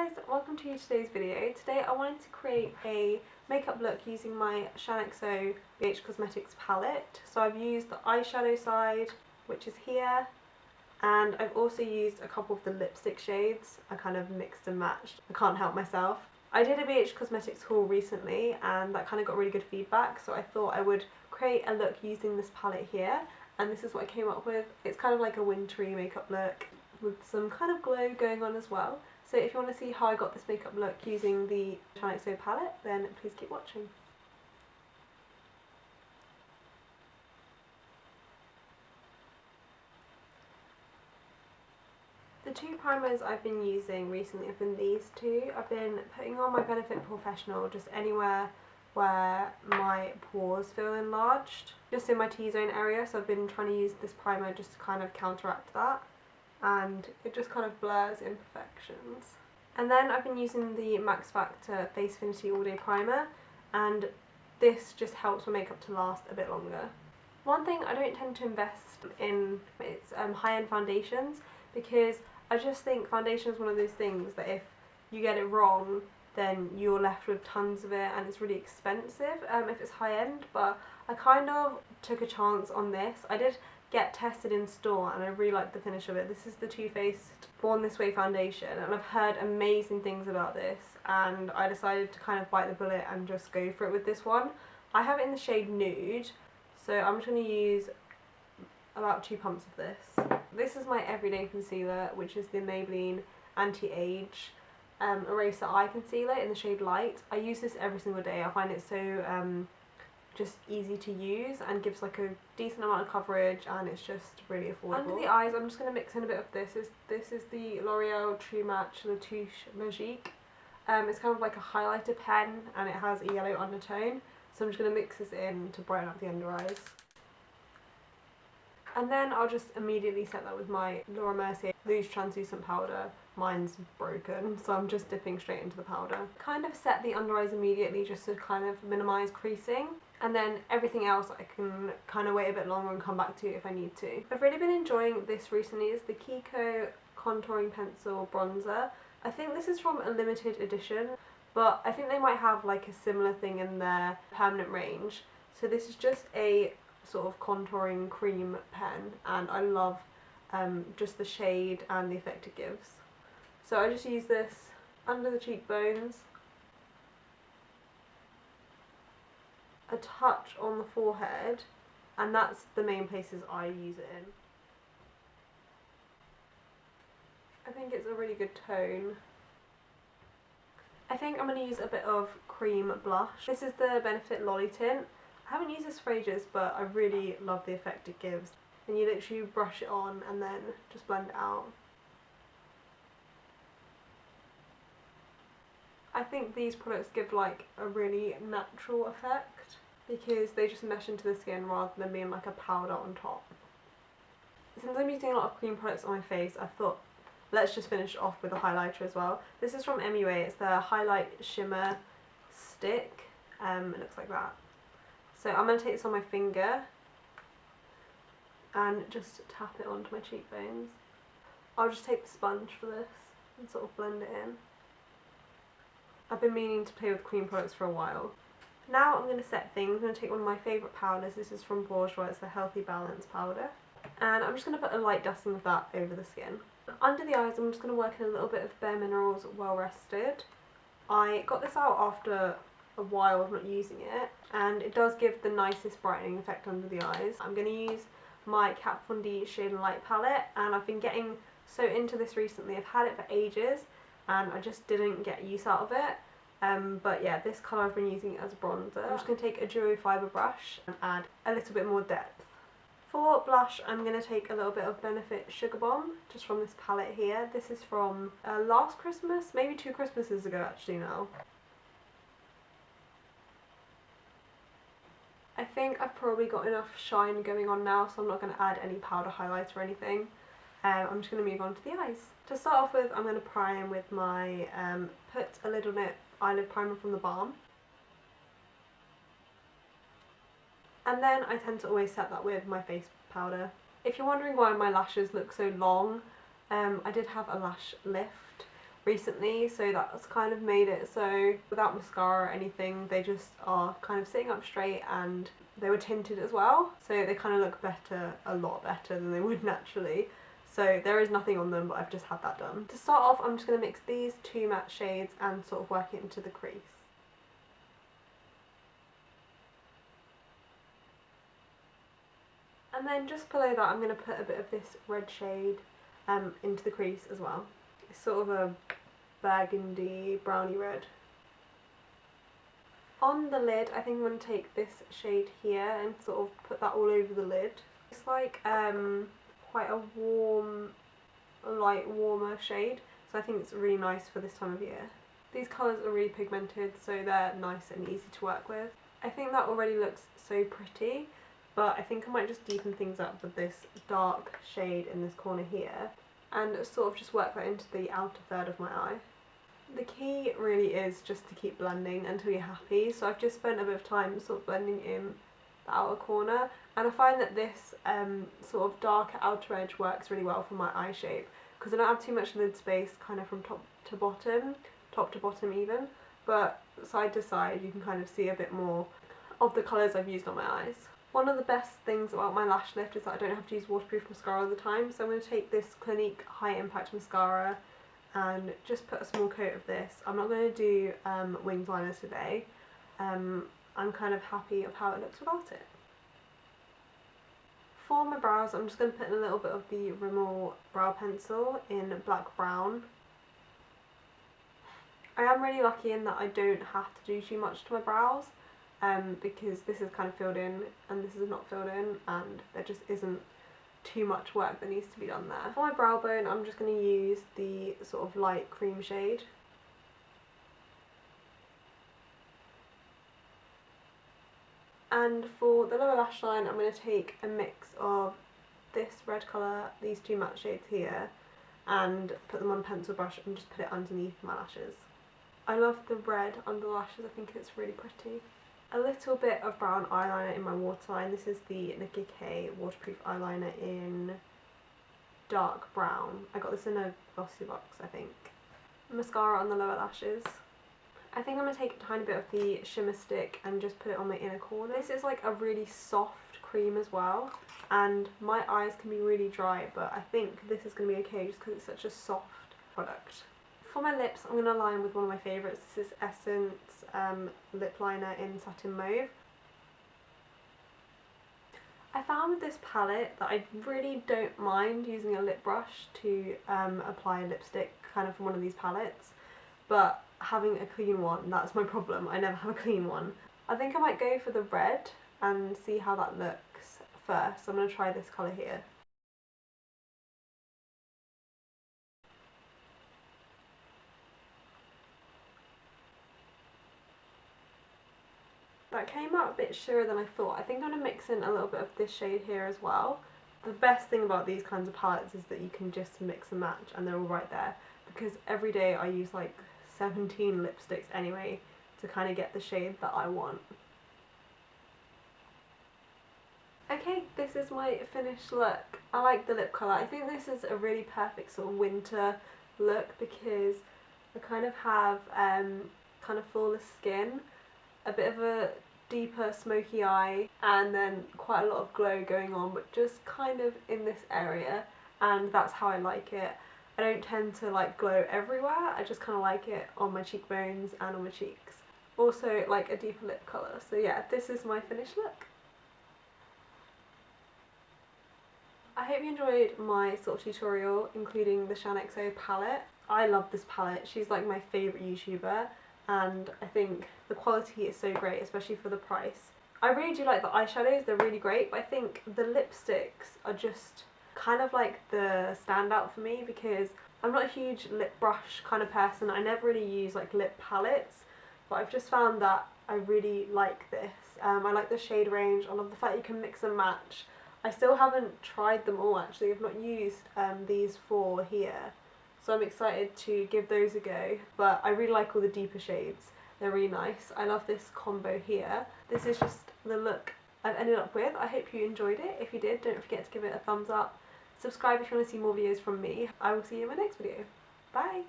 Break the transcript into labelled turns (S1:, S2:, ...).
S1: guys, welcome to today's video. Today I wanted to create a makeup look using my Shaaanxo BH Cosmetics palette. So I've used the eyeshadow side, which is here, and I've also used a couple of the lipstick shades. I kind of mixed and matched. I can't help myself. I did a BH Cosmetics haul recently and that kind of got really good feedback, so I thought I would create a look using this palette here, and this is what I came up with. It's kind of like a wintry makeup look with some kind of glow going on as well. So if you want to see how I got this makeup look using the Shaaanxo palette, then please keep watching. The two primers I've been using recently have been these two. I've been putting on my Benefit Porefessional just anywhere where my pores feel enlarged, just in my T-zone area, so I've been trying to use this primer just to kind of counteract that, and it just kind of blurs imperfections. And then I've been using the MaxFactor FaceFinity All Day Primer, and this just helps my makeup to last a bit longer. One thing I don't tend to invest in is high-end foundations, because I just think foundation is one of those things that if you get it wrong, then you're left with tons of it and it's really expensive if it's high-end. But I kind of took a chance on this. I did get tested in store and I really liked the finish of it. This is the Too Faced Born This Way foundation, and I've heard amazing things about this, and I decided to kind of bite the bullet and just go for it with this one. I have it in the shade Nude, so I'm just going to use about 2 pumps of this. This is my everyday concealer, which is the Maybelline Anti-Age Eraser Eye Concealer in the shade Light. I use this every single day. I find it so just easy to use and gives like a decent amount of coverage, and it's just really affordable. Under the eyes, I'm just going to mix in a bit of this. This is the L'Oreal True Match the Touche Magique. It's kind of like a highlighter pen and it has a yellow undertone, so I'm just going to mix this in to brighten up the under eyes. And then I'll just immediately set that with my Mercier loose translucent powder. Mine's broken, so I'm just dipping straight into the powder. Kind of set the under eyes immediately just to kind of minimise creasing, and then everything else I can kind of wait a bit longer and come back to if I need to. I've really been enjoying this recently. It's the KIKO Contouring Pencil Bronzer. I think this is from a limited edition, but I think they might have like a similar thing in their permanent range. So this is just a sort of contouring cream pen, and I love just the shade and the effect it gives. So I just use this under the cheekbones, a touch on the forehead, and that's the main places I use it in. I think it's a really good tone. I think I'm going to use a bit of cream blush. This is the Benefit Lollitint. I haven't used this for ages, but I really love the effect it gives. And you literally brush it on and then just blend it out. I think these products give like a really natural effect because they just mesh into the skin rather than being like a powder on top. Since I'm using a lot of cream products on my face, I thought let's just finish off with a highlighter as well. This is from MUA. It's the Highlight Shimmer Stick. It looks like that. So I'm going to take this on my finger and just tap it onto my cheekbones. I'll just take the sponge for this and sort of blend it in. I've been meaning to play with cream products for a while. Now I'm going to set things. I'm going to take one of my favourite powders. This is from Bourjois. It's the Healthy Balance powder. And I'm just going to put a light dusting of that over the skin. Under the eyes, I'm just going to work in a little bit of Bare Minerals Well Rested. I got this out after a while of not using it, and it does give the nicest brightening effect under the eyes. I'm going to use my Kat Von D Shade and Light palette, and I've been getting so into this recently. I've had it for ages and I just didn't get use out of it, but yeah, this colour I've been using as a bronzer. I'm just going to take a duo fibre brush and add a little bit more depth. For blush, I'm going to take a little bit of Benefit Sugarbomb, just from this palette here. This is from last Christmas, maybe 2 Christmases ago actually now. I think I've probably got enough shine going on now, so I'm not going to add any powder highlights or anything. I'm just going to move on to the eyes. To start off with, I'm going to prime with my Put a Lid On It eyelid primer from the Balm. And then I tend to always set that with my face powder. If you're wondering why my lashes look so long, I did have a lash lift, recently, so that's kind of made it so without mascara or anything, they just are kind of sitting up straight, and they were tinted as well, so they kind of look better, a lot better than they would naturally. So there is nothing on them, but I've just had that done. To start off, I'm just going to mix these two matte shades and sort of work it into the crease. And then just below that, I'm going to put a bit of this red shade into the crease as well. It's sort of a burgundy, browny red. On the lid, I think I'm going to take this shade here and sort of put that all over the lid. It's like quite a warm, light, warmer shade, so I think it's really nice for this time of year. These colours are really pigmented, so they're nice and easy to work with. I think that already looks so pretty, but I think I might just deepen things up with this dark shade in this corner here and sort of just work that into the outer third of my eye. The key really is just to keep blending until you're happy, so I've just spent a bit of time sort of blending in the outer corner, and I find that this sort of darker outer edge works really well for my eye shape because I don't have too much lid space kind of from top to bottom even, but side to side you can kind of see a bit more of the colours I've used on my eyes. One of the best things about my lash lift is that I don't have to use waterproof mascara all the time, so I'm going to take this Clinique High Impact Mascara and just put a small coat of this. I'm not going to do winged liners today. I'm kind of happy of how it looks without it. For my brows, I'm just going to put in a little bit of the Rimmel brow pencil in black brown. I am really lucky in that I don't have to do too much to my brows because this is kind of filled in and this is not filled in, and there just isn't too much work that needs to be done there. For my brow bone, I'm just going to use the sort of light cream shade. And for the lower lash line, I'm going to take a mix of this red colour, these two matte shades here, and put them on a pencil brush and just put it underneath my lashes. I love the red under the lashes, I think it's really pretty. A little bit of brown eyeliner in my waterline. This is the Nicka waterproof eyeliner in dark brown. I got this in a glossy box, I think. Mascara on the lower lashes. I think I'm going to take a tiny bit of the Shimmer stick and just put it on my inner corner. This is like a really soft cream as well, and my eyes can be really dry, but I think this is going to be okay just because it's such a soft product. For my lips, I'm going to line with one of my favourites. This is Essence lip liner in Satin Mauve. I found with this palette that I really don't mind using a lip brush to apply a lipstick kind of from one of these palettes, but having a clean one, that's my problem. I never have a clean one. I think I might go for the red and see how that looks first. I'm going to try this colour here. That came out a bit sheerer than I thought. I think I'm going to mix in a little bit of this shade here as well. The best thing about these kinds of palettes is that you can just mix and match and they're all right there, because every day I use like 17 lipsticks anyway to kind of get the shade that I want. Okay, this is my finished look. I like the lip colour. I think this is a really perfect sort of winter look because I kind of have kind of flawless skin, a bit of a deeper smoky eye, and then quite a lot of glow going on, but just kind of in this area, and that's how I like it. I don't tend to like glow everywhere, I just kind of like it on my cheekbones and on my cheeks. Also like a deeper lip colour, so yeah, this is my finished look. I hope you enjoyed my sort of tutorial including the Shaaanxo palette. I love this palette, she's like my favourite YouTuber, and I think the quality is so great, especially for the price. I really do like the eyeshadows, they're really great, but I think the lipsticks are just kind of like the standout for me because I'm not a huge lip brush kind of person. I never really use like lip palettes, but I've just found that I really like this. I like the shade range, I love the fact you can mix and match. I still haven't tried them all actually, I've not used these four here, so I'm excited to give those a go, but I really like all the deeper shades, they're really nice. I love this combo here. This is just the look I've ended up with. I hope you enjoyed it. If you did, don't forget to give it a thumbs up. Subscribe if you want to see more videos from me. I will see you in my next video. Bye!